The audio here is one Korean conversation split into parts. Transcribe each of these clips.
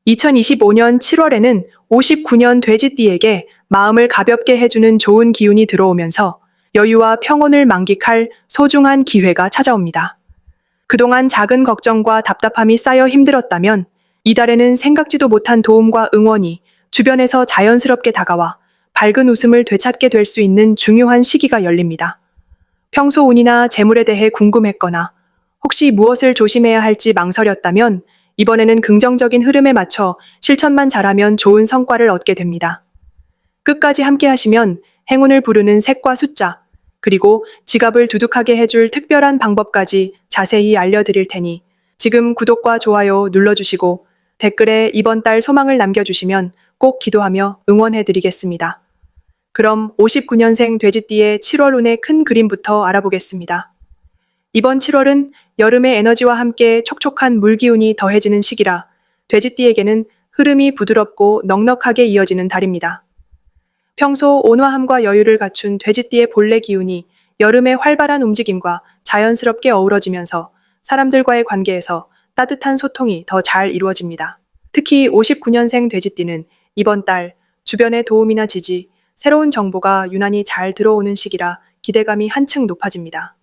2025년 7월에는 59년 돼지띠에게 마음을 가볍게 해주는 좋은 기운이 들어오면서 여유와 평온을 만끽할 소중한 기회가 찾아옵니다. 그동안 작은 걱정과 답답함이 쌓여 힘들었다면 이달에는 생각지도 못한 도움과 응원이 주변에서 자연스럽게 다가와 밝은 웃음을 되찾게 될 수 있는 중요한 시기가 열립니다. 평소 운이나 재물에 대해 궁금했거나 혹시 무엇을 조심해야 할지 망설였다면 이번에는 긍정적인 흐름에 맞춰 실천만 잘하면 좋은 성과를 얻게 됩니다. 끝까지 함께 하시면 행운을 부르는 색과 숫자, 그리고 지갑을 두둑하게 해줄 특별한 방법까지 자세히 알려드릴 테니 지금 구독과 좋아요 눌러주시고 댓글에 이번 달 소망을 남겨주시면 꼭 기도하며 응원해드리겠습니다. 그럼 59년생 돼지띠의 7월 운의 큰 그림부터 알아보겠습니다. 이번 7월은 여름의 에너지와 함께 촉촉한 물기운이 더해지는 시기라 돼지띠에게는 흐름이 부드럽고 넉넉하게 이어지는 달입니다. 평소 온화함과 여유를 갖춘 돼지띠의 본래 기운이 여름의 활발한 움직임과 자연스럽게 어우러지면서 사람들과의 관계에서 따뜻한 소통이 더 잘 이루어집니다. 특히 59년생 돼지띠는 이번 달 주변의 도움이나 지지, 새로운 정보가 유난히 잘 들어오는 시기라 기대감이 한층 높아집니다.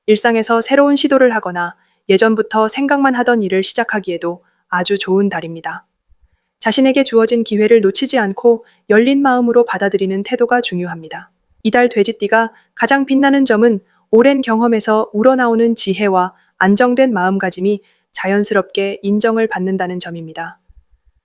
일상에서 새로운 시도를 하거나 예전부터 생각만 하던 일을 시작하기에도 아주 좋은 달입니다. 자신에게 주어진 기회를 놓치지 않고 열린 마음으로 받아들이는 태도가 중요합니다. 이달 돼지띠가 가장 빛나는 점은 오랜 경험에서 우러나오는 지혜와 안정된 마음가짐이 자연스럽게 인정을 받는다는 점입니다.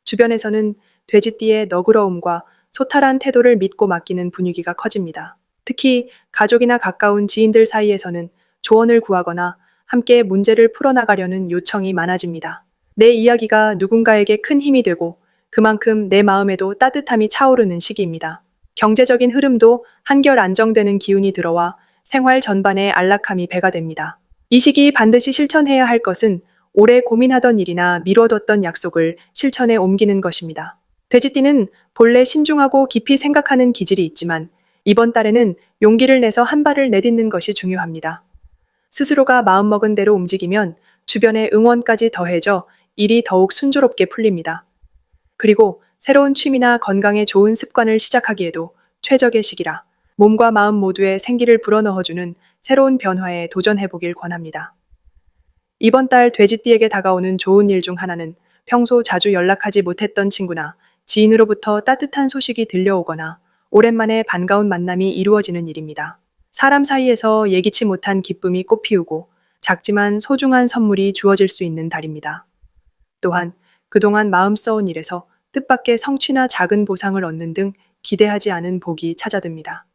주변에서는 돼지띠의 너그러움과 소탈한 태도를 믿고 맡기는 분위기가 커집니다. 특히 가족이나 가까운 지인들 사이에서는 조언을 구하거나 함께 문제를 풀어나가려는 요청이 많아집니다. 내 이야기가 누군가에게 큰 힘이 되고 그만큼 내 마음에도 따뜻함이 차오르는 시기입니다. 경제적인 흐름도 한결 안정되는 기운이 들어와 생활 전반에 안락함이 배가 됩니다. 이 시기 반드시 실천해야 할 것은 오래 고민하던 일이나 미뤄뒀던 약속을 실천에 옮기는 것입니다. 돼지띠는 본래 신중하고 깊이 생각하는 기질이 있지만 이번 달에는 용기를 내서 한 발을 내딛는 것이 중요합니다. 스스로가 마음먹은 대로 움직이면 주변의 응원까지 더해져 일이 더욱 순조롭게 풀립니다. 그리고 새로운 취미나 건강에 좋은 습관을 시작하기에도 최적의 시기라 몸과 마음 모두에 생기를 불어넣어주는 새로운 변화에 도전해보길 권합니다. 이번 달 돼지띠에게 다가오는 좋은 일 중 하나는 평소 자주 연락하지 못했던 친구나 지인으로부터 따뜻한 소식이 들려오거나 오랜만에 반가운 만남이 이루어지는 일입니다. 사람 사이에서 예기치 못한 기쁨이 꽃피우고 작지만 소중한 선물이 주어질 수 있는 달입니다. 또한 그동안 마음 써온 일에서 뜻밖의 성취나 작은 보상을 얻는 등 기대하지 않은 복이 찾아듭니다.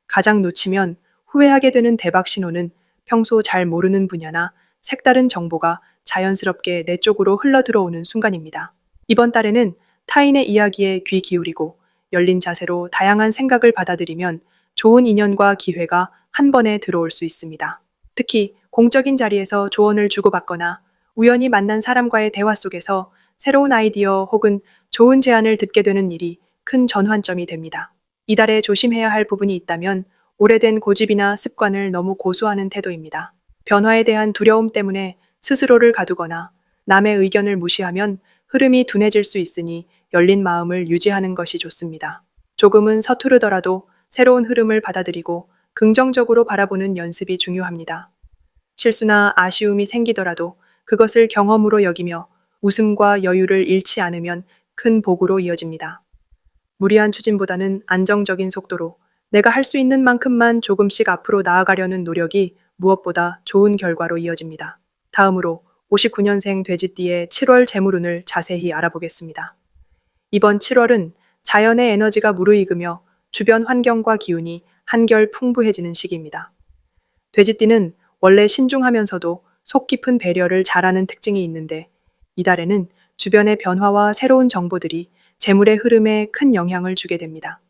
가장 놓치면 후회하게 되는 대박 신호는 평소 잘 모르는 분야나 색다른 정보가 자연스럽게 내 쪽으로 흘러 들어오는 순간입니다. 이번 달에는 타인의 이야기에 귀 기울이고 열린 자세로 다양한 생각을 받아들이면 좋은 인연과 기회가 한 번에 들어올 수 있습니다. 특히 공적인 자리에서 조언을 주고받거나 우연히 만난 사람과의 대화 속에서 새로운 아이디어 혹은 좋은 제안을 듣게 되는 일이 큰 전환점이 됩니다. 이달에 조심해야 할 부분이 있다면 오래된 고집이나 습관을 너무 고수하는 태도입니다. 변화에 대한 두려움 때문에 스스로를 가두거나 남의 의견을 무시하면 흐름이 둔해질 수 있으니 열린 마음을 유지하는 것이 좋습니다. 조금은 서투르더라도 새로운 흐름을 받아들이고 긍정적으로 바라보는 연습이 중요합니다. 실수나 아쉬움이 생기더라도 그것을 경험으로 여기며 웃음과 여유를 잃지 않으면 큰 복으로 이어집니다. 무리한 추진보다는 안정적인 속도로 내가 할 수 있는 만큼만 조금씩 앞으로 나아가려는 노력이 무엇보다 좋은 결과로 이어집니다. 다음으로 59년생 돼지띠의 7월 재물운을 자세히 알아보겠습니다. 이번 7월은 자연의 에너지가 무르익으며 주변 환경과 기운이 한결 풍부해지는 시기입니다. 돼지띠는 원래 신중하면서도 속 깊은 배려를 잘하는 특징이 있는데 이달에는 주변의 변화와 새로운 정보들이 재물의 흐름에 큰 영향을 주게 됩니다.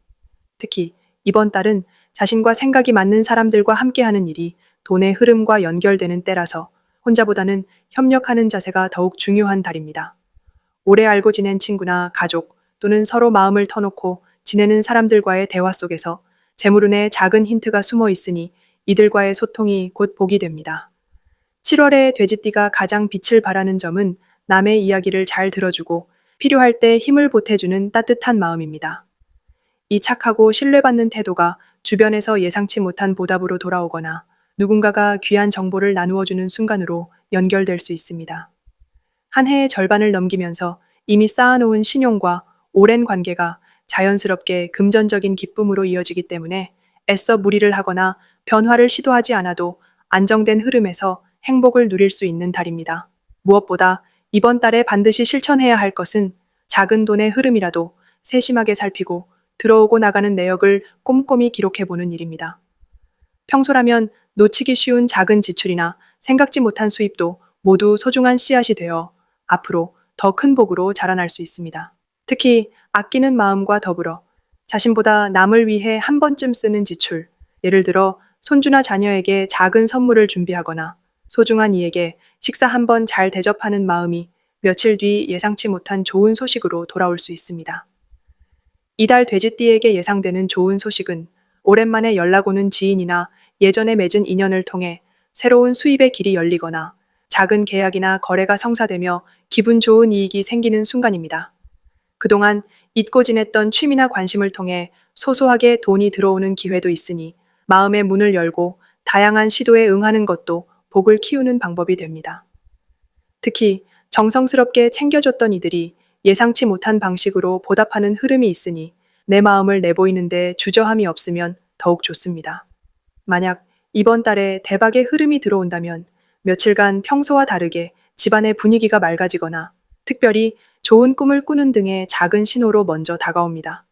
특히 이번 달은 자신과 생각이 맞는 사람들과 함께하는 일이 돈의 흐름과 연결되는 때라서 혼자보다는 협력하는 자세가 더욱 중요한 달입니다. 오래 알고 지낸 친구나 가족 또는 서로 마음을 터놓고 지내는 사람들과의 대화 속에서 재물운에 작은 힌트가 숨어 있으니 이들과의 소통이 곧 복이 됩니다. 7월에 돼지띠가 가장 빛을 발하는 점은 남의 이야기를 잘 들어주고 필요할 때 힘을 보태주는 따뜻한 마음입니다. 이 착하고 신뢰받는 태도가 주변에서 예상치 못한 보답으로 돌아오거나 누군가가 귀한 정보를 나누어주는 순간으로 연결될 수 있습니다. 한 해의 절반을 넘기면서 이미 쌓아놓은 신용과 오랜 관계가 자연스럽게 금전적인 기쁨으로 이어지기 때문에 애써 무리를 하거나 변화를 시도하지 않아도 안정된 흐름에서 행복을 누릴 수 있는 달입니다. 무엇보다 이번 달에 반드시 실천해야 할 것은 작은 돈의 흐름이라도 세심하게 살피고 들어오고 나가는 내역을 꼼꼼히 기록해보는 일입니다. 평소라면 놓치기 쉬운 작은 지출이나 생각지 못한 수입도 모두 소중한 씨앗이 되어 앞으로 더 큰 복으로 자라날 수 있습니다. 특히 아끼는 마음과 더불어 자신보다 남을 위해 한 번쯤 쓰는 지출, 예를 들어 손주나 자녀에게 작은 선물을 준비하거나 소중한 이에게 식사 한 번 잘 대접하는 마음이 며칠 뒤 예상치 못한 좋은 소식으로 돌아올 수 있습니다. 이달 돼지띠에게 예상되는 좋은 소식은 오랜만에 연락 오는 지인이나 예전에 맺은 인연을 통해 새로운 수입의 길이 열리거나 작은 계약이나 거래가 성사되며 기분 좋은 이익이 생기는 순간입니다. 그동안 잊고 지냈던 취미나 관심을 통해 소소하게 돈이 들어오는 기회도 있으니 마음의 문을 열고 다양한 시도에 응하는 것도 복을 키우는 방법이 됩니다. 특히 정성스럽게 챙겨줬던 이들이 예상치 못한 방식으로 보답하는 흐름이 있으니 내 마음을 내보이는데 주저함이 없으면 더욱 좋습니다. 만약 이번 달에 대박의 흐름이 들어온다면 며칠간 평소와 다르게 집안의 분위기가 맑아지거나 특별히 좋은 꿈을 꾸는 등의 작은 신호로 먼저 다가옵니다.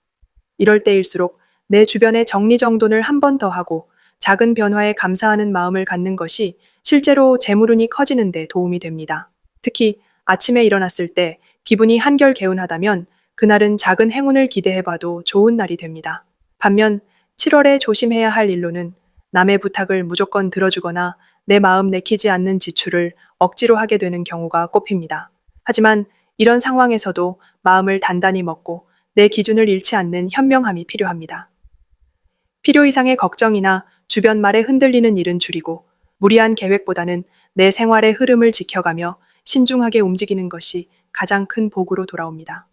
이럴 때일수록 내 주변의 정리정돈을 한 번 더 하고 작은 변화에 감사하는 마음을 갖는 것이 실제로 재물운이 커지는 데 도움이 됩니다. 특히 아침에 일어났을 때 기분이 한결 개운하다면 그날은 작은 행운을 기대해봐도 좋은 날이 됩니다. 반면 7월에 조심해야 할 일로는 남의 부탁을 무조건 들어주거나 내 마음 내키지 않는 지출을 억지로 하게 되는 경우가 꼽힙니다. 하지만 이런 상황에서도 마음을 단단히 먹고 내 기준을 잃지 않는 현명함이 필요합니다. 필요 이상의 걱정이나 주변 말에 흔들리는 일은 줄이고 무리한 계획보다는 내 생활의 흐름을 지켜가며 신중하게 움직이는 것이 가장 큰 복으로 돌아옵니다.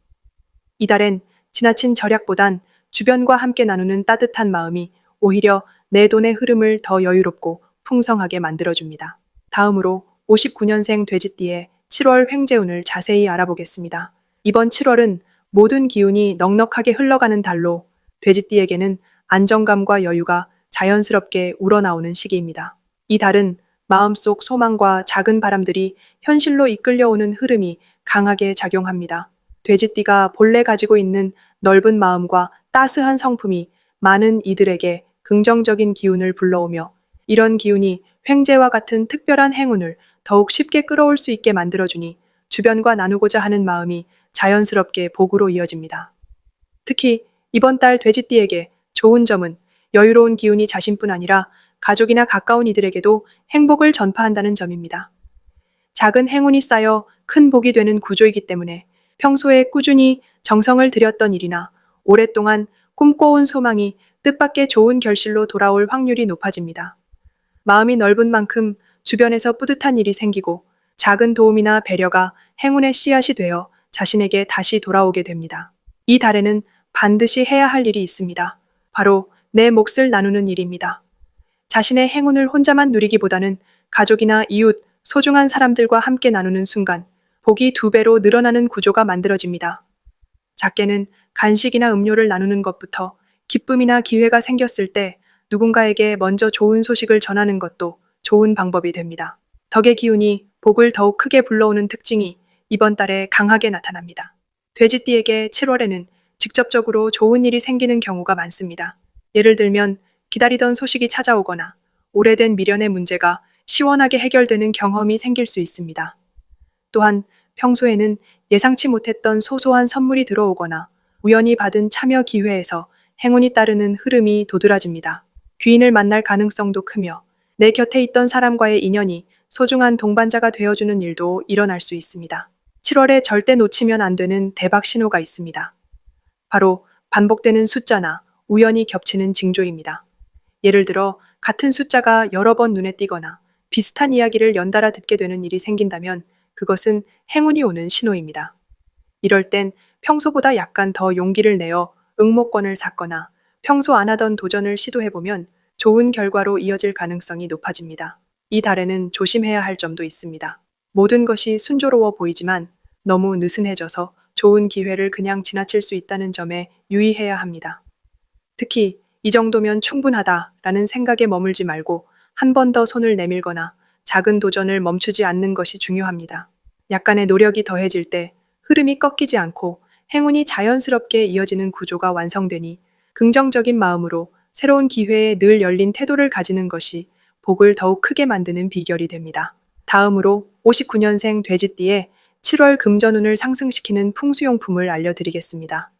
이달엔 지나친 절약보단 주변과 함께 나누는 따뜻한 마음이 오히려 내 돈의 흐름을 더 여유롭고 풍성하게 만들어줍니다. 다음으로 59년생 돼지띠의 7월 횡재운을 자세히 알아보겠습니다. 이번 7월은 모든 기운이 넉넉하게 흘러가는 달로 돼지띠에게는 안정감과 여유가 자연스럽게 우러나오는 시기입니다. 이 달은 마음속 소망과 작은 바람들이 현실로 이끌려오는 흐름이 강하게 작용합니다. 돼지띠가 본래 가지고 있는 넓은 마음과 따스한 성품이 많은 이들에게 긍정적인 기운을 불러오며 이런 기운이 횡재와 같은 특별한 행운을 더욱 쉽게 끌어올 수 있게 만들어주니 주변과 나누고자 하는 마음이 자연스럽게 복으로 이어집니다. 특히 이번 달 돼지띠에게 좋은 점은 여유로운 기운이 자신뿐 아니라 가족이나 가까운 이들에게도 행복을 전파한다는 점입니다. 작은 행운이 쌓여 큰 복이 되는 구조이기 때문에 평소에 꾸준히 정성을 들였던 일이나 오랫동안 꿈꿔온 소망이 뜻밖의 좋은 결실로 돌아올 확률이 높아집니다. 마음이 넓은 만큼 주변에서 뿌듯한 일이 생기고 작은 도움이나 배려가 행운의 씨앗이 되어 자신에게 다시 돌아오게 됩니다. 이 달에는 반드시 해야 할 일이 있습니다. 바로 내 몫을 나누는 일입니다. 자신의 행운을 혼자만 누리기보다는 가족이나 이웃, 소중한 사람들과 함께 나누는 순간 복이 2배로 늘어나는 구조가 만들어집니다. 작게는 간식이나 음료를 나누는 것부터 기쁨이나 기회가 생겼을 때 누군가에게 먼저 좋은 소식을 전하는 것도 좋은 방법이 됩니다. 덕의 기운이 복을 더욱 크게 불러오는 특징이 이번 달에 강하게 나타납니다. 돼지띠에게 7월에는 직접적으로 좋은 일이 생기는 경우가 많습니다. 예를 들면 기다리던 소식이 찾아오거나 오래된 미련의 문제가 시원하게 해결되는 경험이 생길 수 있습니다. 또한 평소에는 예상치 못했던 소소한 선물이 들어오거나 우연히 받은 참여 기회에서 행운이 따르는 흐름이 도드라집니다. 귀인을 만날 가능성도 크며 내 곁에 있던 사람과의 인연이 소중한 동반자가 되어주는 일도 일어날 수 있습니다. 7월에 절대 놓치면 안 되는 대박 신호가 있습니다. 바로 반복되는 숫자나 우연히 겹치는 징조입니다. 예를 들어 같은 숫자가 여러 번 눈에 띄거나 비슷한 이야기를 연달아 듣게 되는 일이 생긴다면 그것은 행운이 오는 신호입니다. 이럴 땐 평소보다 약간 더 용기를 내어 응모권을 샀거나 평소 안 하던 도전을 시도해보면 좋은 결과로 이어질 가능성이 높아집니다. 이 달에는 조심해야 할 점도 있습니다. 모든 것이 순조로워 보이지만 너무 느슨해져서 좋은 기회를 그냥 지나칠 수 있다는 점에 유의해야 합니다. 특히 이 정도면 충분하다라는 생각에 머물지 말고 한 번 더 손을 내밀거나 작은 도전을 멈추지 않는 것이 중요합니다. 약간의 노력이 더해질 때 흐름이 꺾이지 않고 행운이 자연스럽게 이어지는 구조가 완성되니 긍정적인 마음으로 새로운 기회에 늘 열린 태도를 가지는 것이 복을 더욱 크게 만드는 비결이 됩니다. 다음으로 59년생 돼지띠의 7월 금전운을 상승시키는 풍수용품을 알려드리겠습니다.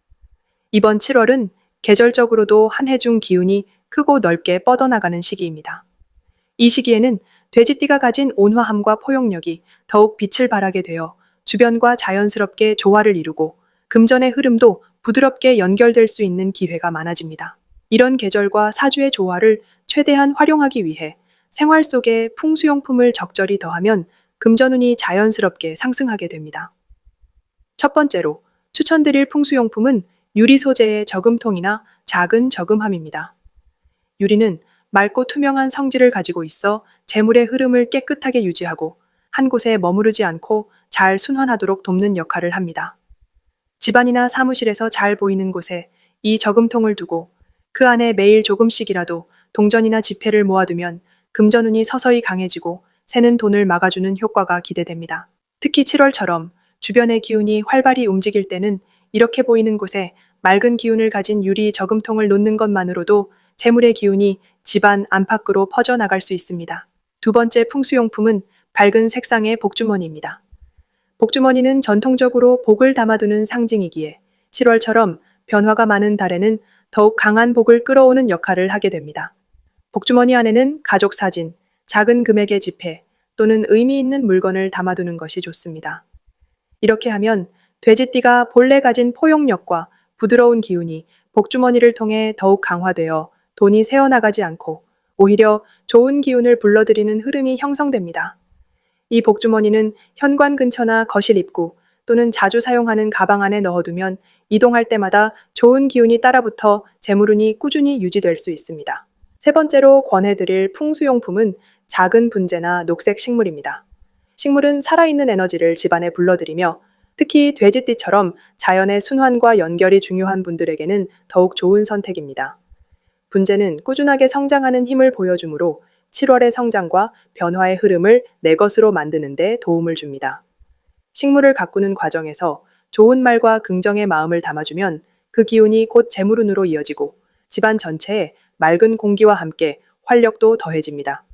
이번 7월은 계절적으로도 한 해 중 기운이 크고 넓게 뻗어나가는 시기입니다. 이 시기에는 돼지띠가 가진 온화함과 포용력이 더욱 빛을 발하게 되어 주변과 자연스럽게 조화를 이루고 금전의 흐름도 부드럽게 연결될 수 있는 기회가 많아집니다. 이런 계절과 사주의 조화를 최대한 활용하기 위해 생활 속에 풍수용품을 적절히 더하면 금전운이 자연스럽게 상승하게 됩니다. 첫 번째로 추천드릴 풍수용품은 유리 소재의 저금통이나 작은 저금함입니다. 유리는 맑고 투명한 성질을 가지고 있어 재물의 흐름을 깨끗하게 유지하고 한 곳에 머무르지 않고 잘 순환하도록 돕는 역할을 합니다. 집안이나 사무실에서 잘 보이는 곳에 이 저금통을 두고 그 안에 매일 조금씩이라도 동전이나 지폐를 모아두면 금전운이 서서히 강해지고 새는 돈을 막아주는 효과가 기대됩니다. 특히 7월처럼 주변의 기운이 활발히 움직일 때는 이렇게 보이는 곳에 맑은 기운을 가진 유리 저금통을 놓는 것만으로도 재물의 기운이 집안 안팎으로 퍼져나갈 수 있습니다. 두 번째 풍수용품은 밝은 색상의 복주머니입니다. 복주머니는 전통적으로 복을 담아두는 상징이기에 7월처럼 변화가 많은 달에는 더욱 강한 복을 끌어오는 역할을 하게 됩니다. 복주머니 안에는 가족 사진, 작은 금액의 지폐 또는 의미 있는 물건을 담아두는 것이 좋습니다. 이렇게 하면 돼지띠가 본래 가진 포용력과 부드러운 기운이 복주머니를 통해 더욱 강화되어 돈이 새어나가지 않고 오히려 좋은 기운을 불러들이는 흐름이 형성됩니다. 이 복주머니는 현관 근처나 거실 입구 또는 자주 사용하는 가방 안에 넣어두면 이동할 때마다 좋은 기운이 따라붙어 재물운이 꾸준히 유지될 수 있습니다. 세 번째로 권해드릴 풍수용품은 작은 분재나 녹색 식물입니다. 식물은 살아있는 에너지를 집안에 불러들이며 특히 돼지띠처럼 자연의 순환과 연결이 중요한 분들에게는 더욱 좋은 선택입니다. 분재는 꾸준하게 성장하는 힘을 보여주므로 7월의 성장과 변화의 흐름을 내 것으로 만드는 데 도움을 줍니다. 식물을 가꾸는 과정에서 좋은 말과 긍정의 마음을 담아주면 그 기운이 곧 재물운으로 이어지고 집안 전체에 맑은 공기와 함께 활력도 더해집니다.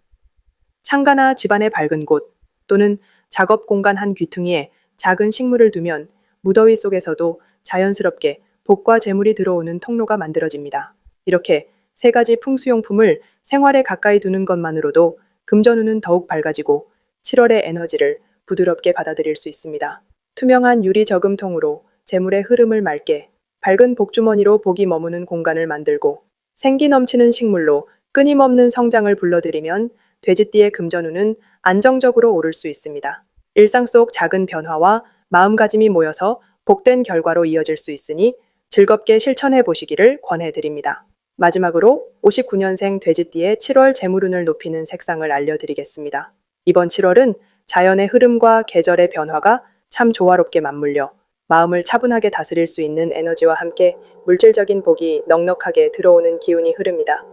창가나 집안의 밝은 곳 또는 작업 공간 한 귀퉁이에 작은 식물을 두면 무더위 속에서도 자연스럽게 복과 재물이 들어오는 통로가 만들어집니다. 이렇게 세 가지 풍수용품을 생활에 가까이 두는 것만으로도 금전운은 더욱 밝아지고 7월의 에너지를 부드럽게 받아들일 수 있습니다. 투명한 유리 저금통으로 재물의 흐름을 맑게, 밝은 복주머니로 복이 머무는 공간을 만들고 생기 넘치는 식물로 끊임없는 성장을 불러들이면 돼지띠의 금전운은 안정적으로 오를 수 있습니다. 일상 속 작은 변화와 마음가짐이 모여서 복된 결과로 이어질 수 있으니 즐겁게 실천해 보시기를 권해드립니다. 마지막으로 59년생 돼지띠의 7월 재물운을 높이는 색상을 알려드리겠습니다. 이번 7월은 자연의 흐름과 계절의 변화가 참 조화롭게 맞물려 마음을 차분하게 다스릴 수 있는 에너지와 함께 물질적인 복이 넉넉하게 들어오는 기운이 흐릅니다.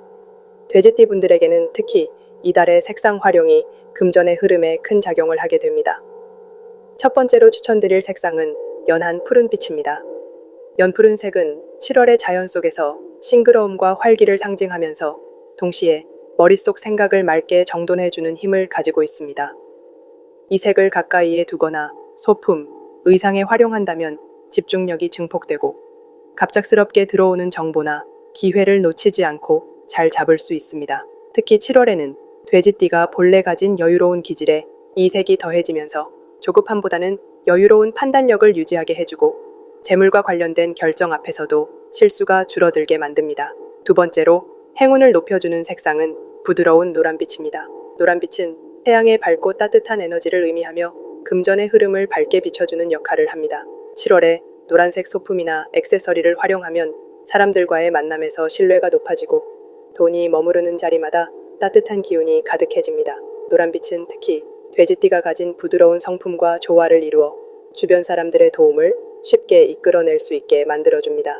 돼지띠 분들에게는 특히 이달의 색상 활용이 금전의 흐름에 큰 작용을 하게 됩니다. 첫 번째로 추천드릴 색상은 연한 푸른빛입니다. 연푸른 색은 7월의 자연 속에서 싱그러움과 활기를 상징하면서 동시에 머릿속 생각을 맑게 정돈해주는 힘을 가지고 있습니다. 이 색을 가까이에 두거나 소품, 의상에 활용한다면 집중력이 증폭되고 갑작스럽게 들어오는 정보나 기회를 놓치지 않고 잘 잡을 수 있습니다. 특히 7월에는 돼지띠가 본래 가진 여유로운 기질에 이 색이 더해지면서 조급함보다는 여유로운 판단력을 유지하게 해주고 재물과 관련된 결정 앞에서도 실수가 줄어들게 만듭니다. 두 번째로 행운을 높여주는 색상은 부드러운 노란빛입니다. 노란빛은 태양의 밝고 따뜻한 에너지를 의미하며 금전의 흐름을 밝게 비춰주는 역할을 합니다. 7월에 노란색 소품이나 액세서리를 활용하면 사람들과의 만남에서 신뢰가 높아지고 돈이 머무르는 자리마다 따뜻한 기운이 가득해집니다. 노란빛은 특히 돼지띠가 가진 부드러운 성품과 조화를 이루어 주변 사람들의 도움을 쉽게 이끌어낼 수 있게 만들어줍니다.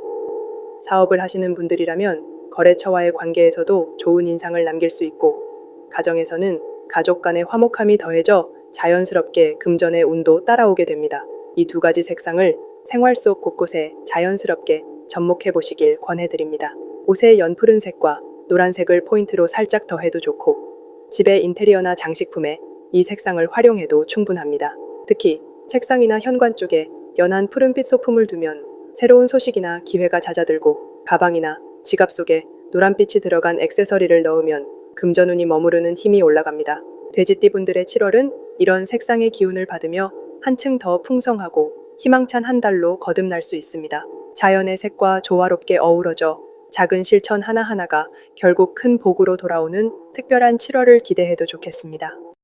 사업을 하시는 분들이라면 거래처와의 관계에서도 좋은 인상을 남길 수 있고, 가정에서는 가족 간의 화목함이 더해져 자연스럽게 금전의 운도 따라오게 됩니다. 이 두 가지 색상을 생활 속 곳곳에 자연스럽게 접목해 보시길 권해드립니다. 옷의 연푸른색과 노란색을 포인트로 살짝 더해도 좋고, 집의 인테리어나 장식품에 이 색상을 활용해도 충분합니다. 특히 책상이나 현관 쪽에 연한 푸른빛 소품을 두면 새로운 소식이나 기회가 잦아들고, 가방이나 지갑 속에 노란빛이 들어간 액세서리를 넣으면 금전운이 머무르는 힘이 올라갑니다. 돼지띠분들의 7월은 이런 색상의 기운을 받으며 한층 더 풍성하고 희망찬 한 달로 거듭날 수 있습니다. 자연의 색과 조화롭게 어우러져 작은 실천 하나하나가 결국 큰 복으로 돌아오는 특별한 7월을 기대해도 좋겠습니다.